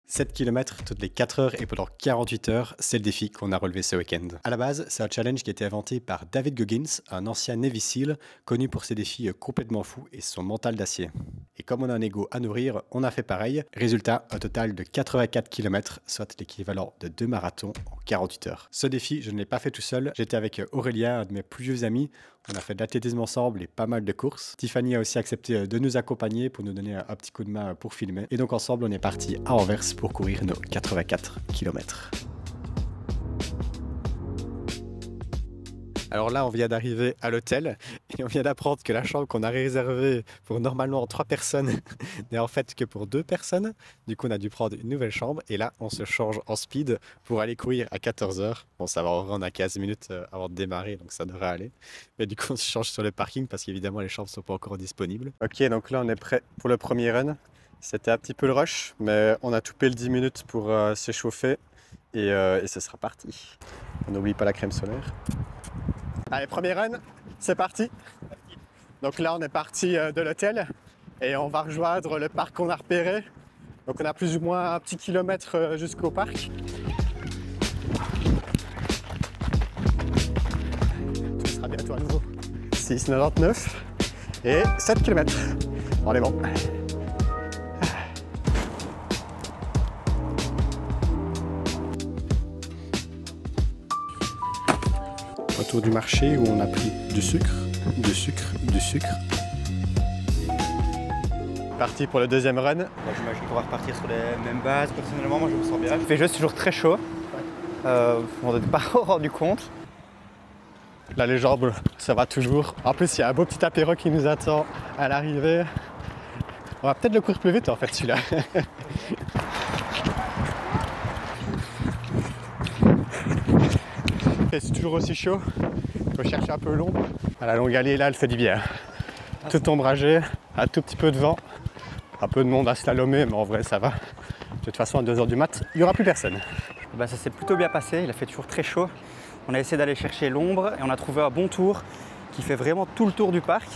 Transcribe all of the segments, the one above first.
7 km toutes les 4 heures et pendant 48 heures, c'est le défi qu'on a relevé ce week-end. À la base, c'est un challenge qui a été inventé par David Goggins, un ancien Navy SEAL, connu pour ses défis complètement fous et son mental d'acier. Et comme on a un ego à nourrir, on a fait pareil. Résultat, un total de 84 km, soit l'équivalent de 2 marathons en 48 heures. Ce défi, je ne l'ai pas fait tout seul, j'étais avec Aurélia, un de mes plus vieux amis. On a fait de l'athlétisme ensemble et pas mal de courses. Tiffany a aussi accepté de nous accompagner pour nous donner un petit coup de main pour filmer. Et donc ensemble, on est parti à Anvers pour courir nos 84 km. Alors là, on vient d'arriver à l'hôtel et on vient d'apprendre que la chambre qu'on a réservée pour normalement 3 personnes n'est en fait que pour 2 personnes. Du coup, on a dû prendre une nouvelle chambre et là, on se change en speed pour aller courir à 14 h. Bon, ça va, on a 15 minutes avant de démarrer, donc ça devrait aller. Mais du coup, on se change sur le parking parce qu'évidemment, les chambres ne sont pas encore disponibles. Ok, donc là, on est prêt pour le premier run. C'était un petit peu le rush, mais on a toupé le 10 minutes pour s'échauffer et ce sera parti. On n'oublie pas la crème solaire. Allez, premier run, c'est parti. Donc là, on est parti de l'hôtel et on va rejoindre le parc qu'on a repéré. Donc on a plus ou moins un petit kilomètre jusqu'au parc. Tout sera bientôt à nouveau. 6,99 et 7 km. On est bon. Autour du marché où on a pris du sucre. Parti pour le deuxième run. J'imagine qu'on va repartir sur les mêmes bases. Personnellement, moi je me sens bien. Il fait juste toujours très chaud. On n'en est pas rendu compte. Là, les jambes, ça va toujours. En plus, il y a un beau petit apéro qui nous attend à l'arrivée. On va peut-être le courir plus vite en fait, celui-là. C'est toujours aussi chaud. Il faut chercher un peu l'ombre. À la longue allée, là, elle fait du bien. Tout ombragé, un tout petit peu de vent. Un peu de monde à slalomer, mais en vrai, ça va. De toute façon, à 2 h du mat, il n'y aura plus personne. Ça s'est plutôt bien passé. Il a fait toujours très chaud. On a essayé d'aller chercher l'ombre et on a trouvé un bon tour qui fait vraiment tout le tour du parc.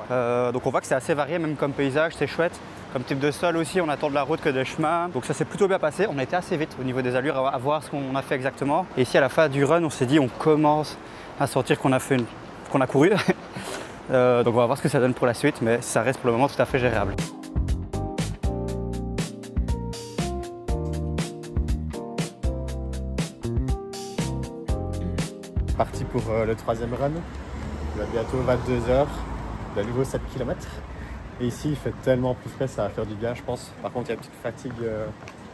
Donc on voit que c'est assez varié, même comme paysage, c'est chouette. Comme type de sol aussi, on attend de la route que des chemins. Donc ça s'est plutôt bien passé. On a été assez vite au niveau des allures à voir ce qu'on a fait exactement. Et ici, à la fin du run, on s'est dit on commence à sentir qu'on a couru. Donc on va voir ce que ça donne pour la suite, mais ça reste pour le moment tout à fait gérable. Parti pour le troisième run. Il va bientôt 22 h. De nouveau 7 km. Et ici, il fait tellement plus frais, ça va faire du bien, je pense. Par contre, il y a une petite fatigue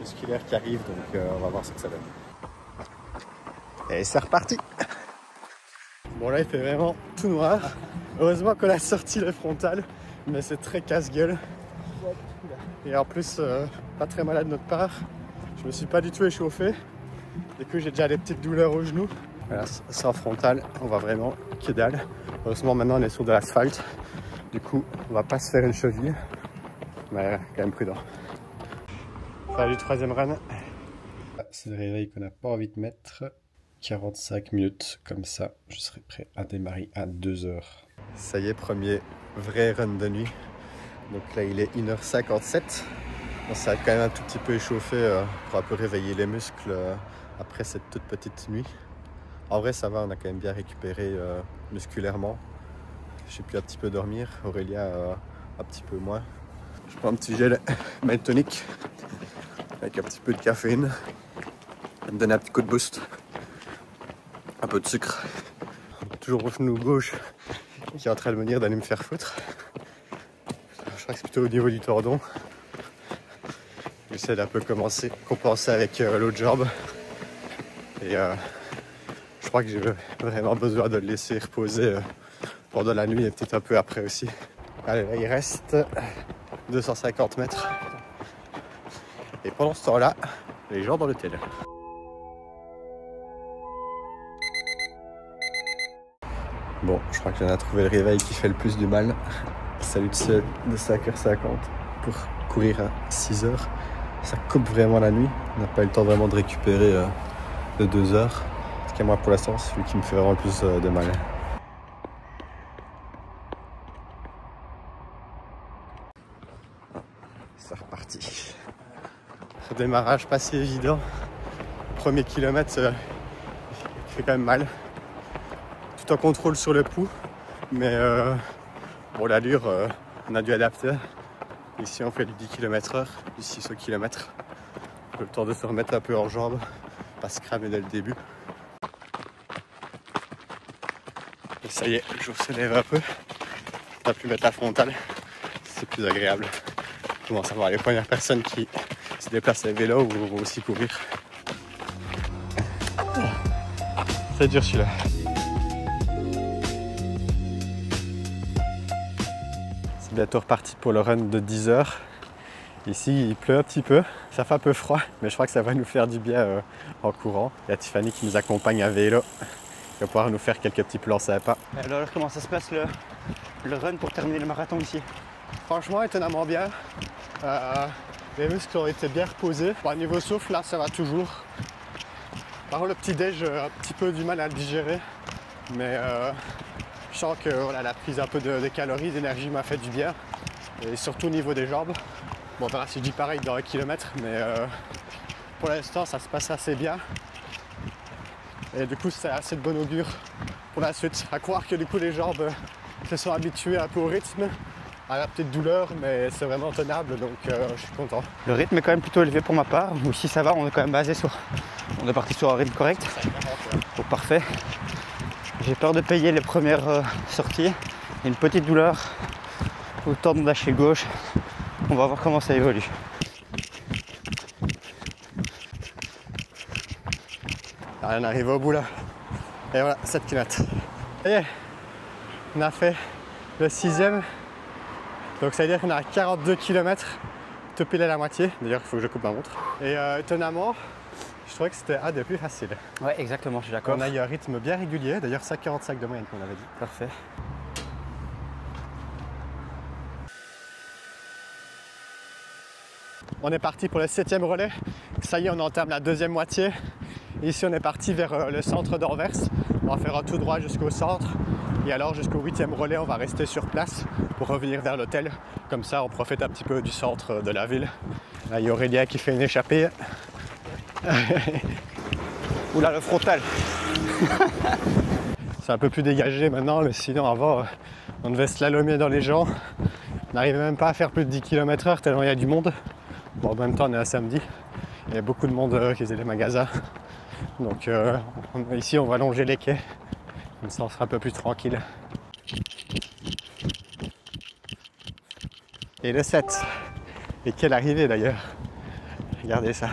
musculaire qui arrive, donc on va voir ce que ça donne. Et c'est reparti. Bon, là, il fait vraiment tout noir. Heureusement qu'on a sorti le frontal, mais c'est très casse-gueule. Et en plus, pas très malade de notre part. Je me suis pas du tout échauffé. Du coup, j'ai déjà des petites douleurs au genou. Voilà, sans frontal, on voit vraiment que dalle. Heureusement, maintenant, on est sur de l'asphalte. Du coup, on va pas se faire une cheville, mais quand même prudent. Salut, troisième run. C'est le réveil qu'on n'a pas envie de mettre. 45 minutes, comme ça, je serai prêt à démarrer à 2 h. Ça y est, premier vrai run de nuit. Donc là, il est 1 h 57. On s'est quand même un tout petit peu échauffé pour un peu réveiller les muscles après cette toute petite nuit. En vrai, ça va, on a quand même bien récupéré musculairement. J'ai pu un petit peu dormir, Aurélia un petit peu moins. Je prends un petit gel Mind Tonic avec un petit peu de caféine. Ça me donne un petit coup de boost. Un peu de sucre. Toujours au genou gauche qui est en train de me dire d'aller me faire foutre. Je crois que c'est plutôt au niveau du tordon. J'essaie d'un peu compenser avec l'autre jambe. Et je crois que j'ai vraiment besoin de le laisser reposer pendant la nuit et peut-être un peu après aussi. Allez, là, il reste 250 mètres. Et pendant ce temps-là, les gens dans l'hôtel. Bon, je crois que j'en ai trouvé le réveil qui fait le plus du mal. Salut de 5h50 pour courir à 6 h. Ça coupe vraiment la nuit. On n'a pas eu le temps vraiment de récupérer de 2 h. En tout cas, moi, pour l'instant, c'est celui qui me fait vraiment le plus de mal. C'est reparti. Redémarrage pas si évident. Premier kilomètre, il fait quand même mal. Tout en contrôle sur le pouls, mais bon, l'allure, on a dû adapter. Ici, on fait du 10 km/h, du 6 km. Le temps de se remettre un peu en jambes, pas se cramer dès le début. Et ça y est, le jour se lève un peu. On a pu mettre la frontale, c'est plus agréable. On commence à voir les premières personnes qui se déplacent à vélo ou vont aussi courir. C'est dur celui-là. C'est bientôt reparti pour le run de 10 heures. Ici, il pleut un petit peu, ça fait un peu froid, mais je crois que ça va nous faire du bien en courant. Il y a Tiffany qui nous accompagne à vélo. Il va pouvoir nous faire quelques petits plans sympas. Alors, comment ça se passe le run pour terminer le marathon ici? Franchement, étonnamment bien. Les muscles ont été bien reposés. Bon, niveau souffle, là, ça va toujours. Par contre, le petit déj, j'ai un petit peu du mal à le digérer. Mais je sens que voilà, la prise un peu de calories, d'énergie m'a fait du bien. Et surtout au niveau des jambes. Bon, on verra si je dis pareil dans un kilomètre, mais pour l'instant, ça se passe assez bien. Et du coup, c'est assez de bon augure pour la suite. À croire que du coup, les jambes se sont habituées un peu au rythme, à la petite douleur, mais c'est vraiment tenable, donc je suis content. Le rythme est quand même plutôt élevé pour ma part. Ici, ça va, on est quand même basé sur... On est parti sur un rythme correct. Donc parfait. J'ai peur de payer les premières sorties. Il y a une petite douleur au tendon d'Achille gauche. On va voir comment ça évolue. On arrive au bout là. Et voilà, 7 km. Et on a fait le 6e. Donc ça veut dire qu'on a 42 km, tout pile à la moitié. D'ailleurs, il faut que je coupe ma montre. Et étonnamment, je trouvais que c'était un des plus faciles. Ouais, exactement, je suis d'accord. On a eu un rythme bien régulier. D'ailleurs, 5,45 de moyenne qu'on avait dit. Parfait. On est parti pour le 7e relais. Ça y est, on entame la deuxième moitié. Ici, on est parti vers le centre d'Anvers. On va faire un tout droit jusqu'au centre. Et alors, jusqu'au 8e relais, on va rester sur place pour revenir vers l'hôtel. Comme ça, on profite un petit peu du centre de la ville. Là, il y a Aurélia qui fait une échappée. Oula, le frontal. C'est un peu plus dégagé maintenant, mais sinon, avant, on devait slalomer dans les gens. On n'arrivait même pas à faire plus de 10 km/h tellement il y a du monde. Bon, en même temps, on est un samedi. Il y a beaucoup de monde qui faisait les magasins. Donc ici, on va longer les quais. Comme ça, on sera un peu plus tranquille. Et le 7. Et quelle arrivée d'ailleurs. Regardez ça.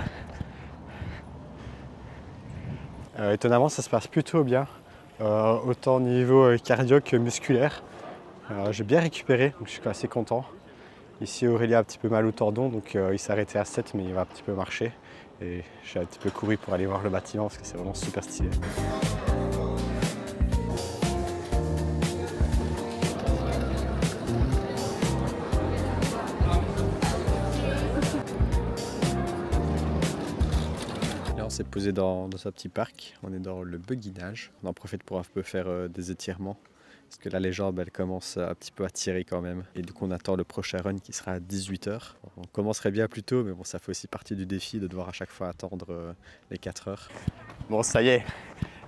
Étonnamment, ça se passe plutôt bien. Autant au niveau cardio que musculaire. J'ai bien récupéré, donc je suis assez content. Ici, Aurélia a un petit peu mal au tendon, donc il s'est arrêté à 7, mais il va un petit peu marcher. Et j'ai un petit peu couru pour aller voir le bâtiment parce que c'est vraiment super stylé. Là, on s'est posé dans ce petit parc. On est dans le beguinage. On en profite pour un peu faire des étirements. Parce que là, les jambes, elles commencent un petit peu à tirer quand même. Et du coup, on attend le prochain run qui sera à 18 h. On commencerait bien plus tôt, mais bon, ça fait aussi partie du défi de devoir à chaque fois attendre les 4 heures. Bon, ça y est,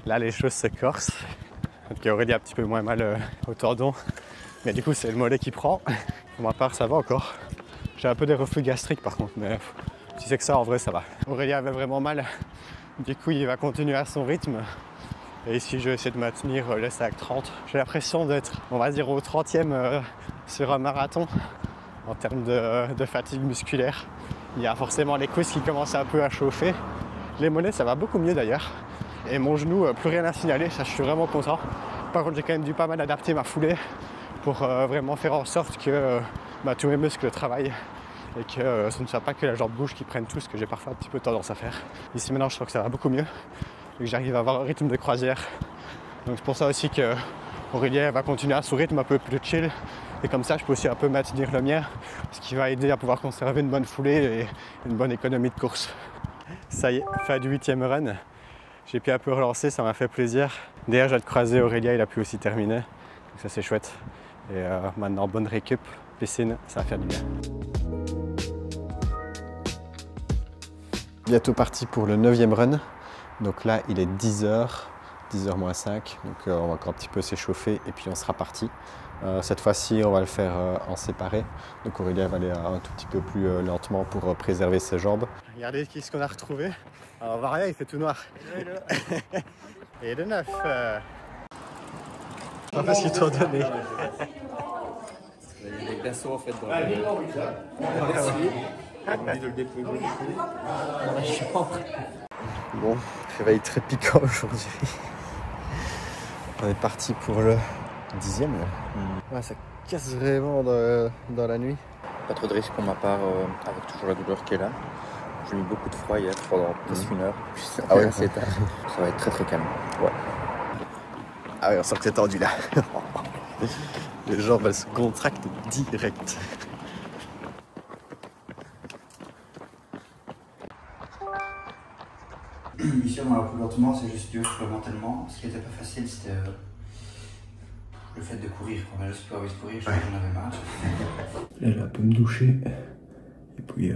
là, les choses se corsent. Donc, Aurélie a un petit peu moins mal au tendon. Mais du coup, c'est le mollet qui prend. Pour ma part, ça va encore. J'ai un peu des reflux gastriques par contre, mais si c'est que ça, en vrai, ça va. Aurélie avait vraiment mal. Du coup, il va continuer à son rythme. Et ici, je vais essayer de maintenir le sac 30. J'ai l'impression d'être, on va dire, au 30e sur un marathon en termes de fatigue musculaire. Il y a forcément les cuisses qui commencent un peu à chauffer. Les mollets, ça va beaucoup mieux d'ailleurs. Et mon genou, plus rien à signaler, ça je suis vraiment content. Par contre, j'ai quand même dû pas mal adapter ma foulée pour vraiment faire en sorte que tous mes muscles travaillent et que ce ne soit pas que la jambe gauche qui prenne tout, ce que j'ai parfois un petit peu tendance à faire. Ici maintenant, je trouve que ça va beaucoup mieux. Et que j'arrive à avoir un rythme de croisière. Donc c'est pour ça aussi que Aurélien va continuer à son rythme un peu plus chill. Et comme ça, je peux aussi un peu maintenir le mien, ce qui va aider à pouvoir conserver une bonne foulée et une bonne économie de course. Ça y est, fin du 8e run. J'ai pu un peu relancer, ça m'a fait plaisir. D'ailleurs, j'ai croisé Aurélien, il a pu aussi terminer. Donc ça c'est chouette. Et maintenant, bonne récup, piscine, ça va faire du bien. Bientôt parti pour le 9e run. Donc là, il est 10h, 10h moins 5. Donc on va encore un petit peu s'échauffer et puis on sera parti. Cette fois-ci, on va le faire en séparé. Donc Aurélien va aller un tout petit peu plus lentement pour préserver ses jambes. Regardez ce qu'on a retrouvé. Alors Varia, il fait tout noir. Et le 9. Je sais pas ce qu'ils t'ont donné. Il y a des glaçons en fait dans la chambre. Bon, réveil très piquant aujourd'hui. On est parti pour le 10e. Ouais, ça casse vraiment dans la nuit. Pas trop de risque pour ma part, avec toujours la douleur qui est là. J'ai mis beaucoup de froid hier pendant presque une heure. Ah ouais, assez tard. Ça va être très très calme. Ouais. Ah ouais, on sent que c'est tendu là. Les jambes elles se contractent direct. Ici, on va plus lentement, c'est juste dur mentalement. Ce qui était pas facile, c'était le fait de courir. On a juste plus envie de courir, j'en avais marre. Là, je vais un peu me doucher. Et puis,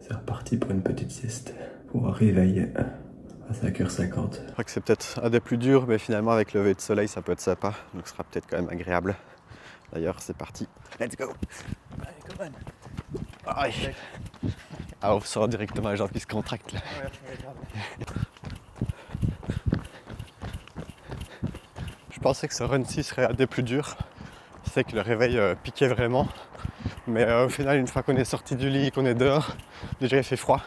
c'est reparti pour une petite sieste. Pour un réveil à 5h50. Je crois que c'est peut-être un des plus durs, mais finalement, avec le lever de soleil, ça peut être sympa. Donc, ce sera peut-être quand même agréable. D'ailleurs, c'est parti. Let's go! Allez, come on! Aïe. Ah, on sent directement les jambes qui se contractent là. Je pensais que ce run-ci serait un des plus durs. C'est que le réveil piquait vraiment. Mais au final, une fois qu'on est sorti du lit, qu'on est dehors, déjà il fait froid.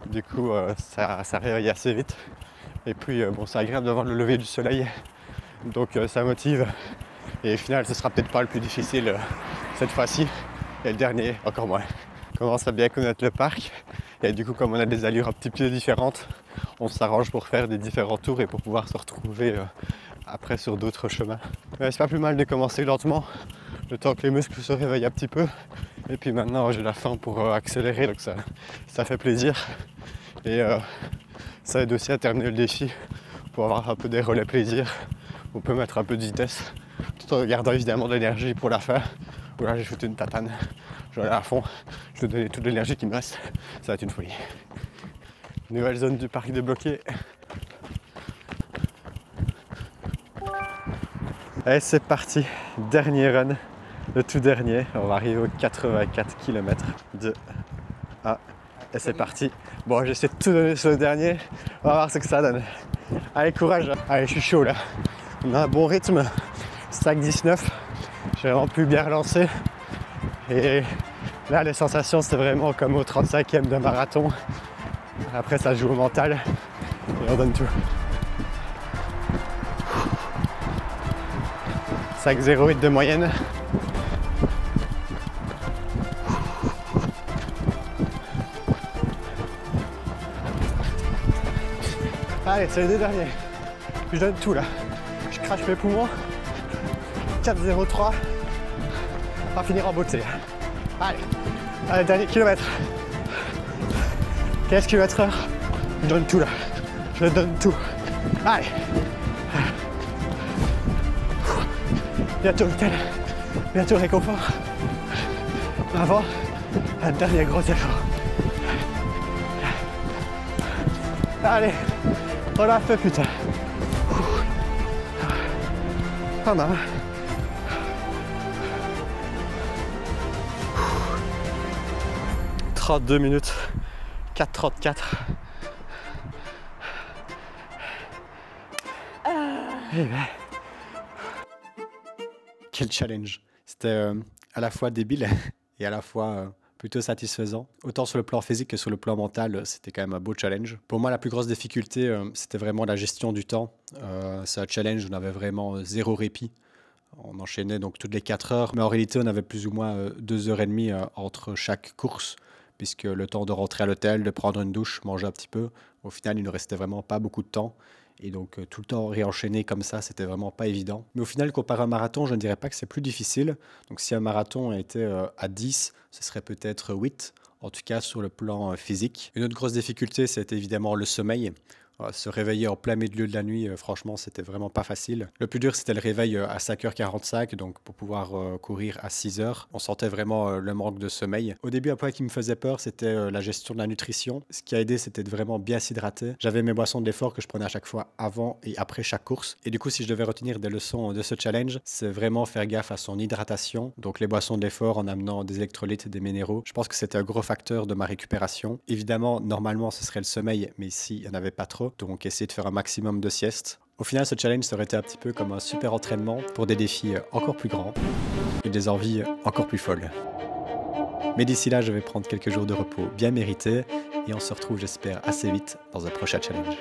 Du coup, ça réveille assez vite. Et puis, bon, c'est agréable d'avoir le lever du soleil. Donc, ça motive. Et au final, ce sera peut-être pas le plus difficile cette fois-ci. Et le dernier, encore moins. On commence à bien connaître le parc. Et du coup, comme on a des allures un petit peu différentes, on s'arrange pour faire des différents tours et pour pouvoir se retrouver après sur d'autres chemins. Mais c'est pas plus mal de commencer lentement, le temps que les muscles se réveillent un petit peu. Et puis maintenant, j'ai la faim pour accélérer, donc ça fait plaisir. Et ça aide aussi à terminer le défi pour avoir un peu des relais plaisir. On peut mettre un peu de vitesse, tout en gardant évidemment de l'énergie pour la fin. Voilà, j'ai shooté une tatane, je vais aller à fond, je vais donner toute l'énergie qui me reste, ça va être une folie. Nouvelle zone du parc débloquée. Allez, c'est parti, dernier run, le tout dernier, on va arriver aux 84 km de A. Et c'est parti. Bon, j'essaie de tout donner sur le dernier, on va voir ce que ça donne. Allez, courage, allez, je suis chaud là. On a un bon rythme, 5-19. J'ai vraiment pu bien relancer. Et là, les sensations, c'est vraiment comme au 35e de marathon. Après, ça joue au mental. Et on donne tout. 5,08 de moyenne. Allez, c'est les deux derniers. Je donne tout là. Je crache mes poumons. 4,03. On va finir en beauté. Allez, dernier kilomètre. 15 km/h. Je donne tout là. Je donne tout. Allez. Bientôt l'hôtel. Bientôt le réconfort. Avant, un dernier gros effort. Allez. On l'a fait, putain. Pas mal. « 32 minutes, 4,34. Eh ben. Quel challenge. C'était à la fois débile et à la fois plutôt satisfaisant. Autant sur le plan physique que sur le plan mental, c'était quand même un beau challenge. Pour moi, la plus grosse difficulté, c'était vraiment la gestion du temps. C'est un challenge où on avait vraiment zéro répit. On enchaînait donc toutes les 4 heures, mais en réalité, on avait plus ou moins 2h30 entre chaque course, puisque le temps de rentrer à l'hôtel, de prendre une douche, manger un petit peu, au final, il ne restait vraiment pas beaucoup de temps. Et donc, tout le temps réenchaîner comme ça, c'était vraiment pas évident. Mais au final, comparé à un marathon, je ne dirais pas que c'est plus difficile. Donc, si un marathon était à 10, ce serait peut-être 8, en tout cas sur le plan physique. Une autre grosse difficulté, c'était évidemment le sommeil. Se réveiller en plein milieu de la nuit, franchement, c'était vraiment pas facile. Le plus dur, c'était le réveil à 5h45, donc pour pouvoir courir à 6h. On sentait vraiment le manque de sommeil. Au début, un point qui me faisait peur, c'était la gestion de la nutrition. Ce qui a aidé, c'était de vraiment bien s'hydrater. J'avais mes boissons d'effort que je prenais à chaque fois avant et après chaque course. Et du coup, si je devais retenir des leçons de ce challenge, c'est vraiment faire gaffe à son hydratation. Donc les boissons d'effort en amenant des électrolytes et des minéraux. Je pense que c'était un gros facteur de ma récupération. Évidemment, normalement, ce serait le sommeil, mais ici, il n'y en avait pas trop. Donc essayer de faire un maximum de sieste. Au final, ce challenge serait été un petit peu comme un super entraînement pour des défis encore plus grands et des envies encore plus folles. Mais d'ici là, je vais prendre quelques jours de repos bien mérités et on se retrouve, j'espère, assez vite dans un prochain challenge.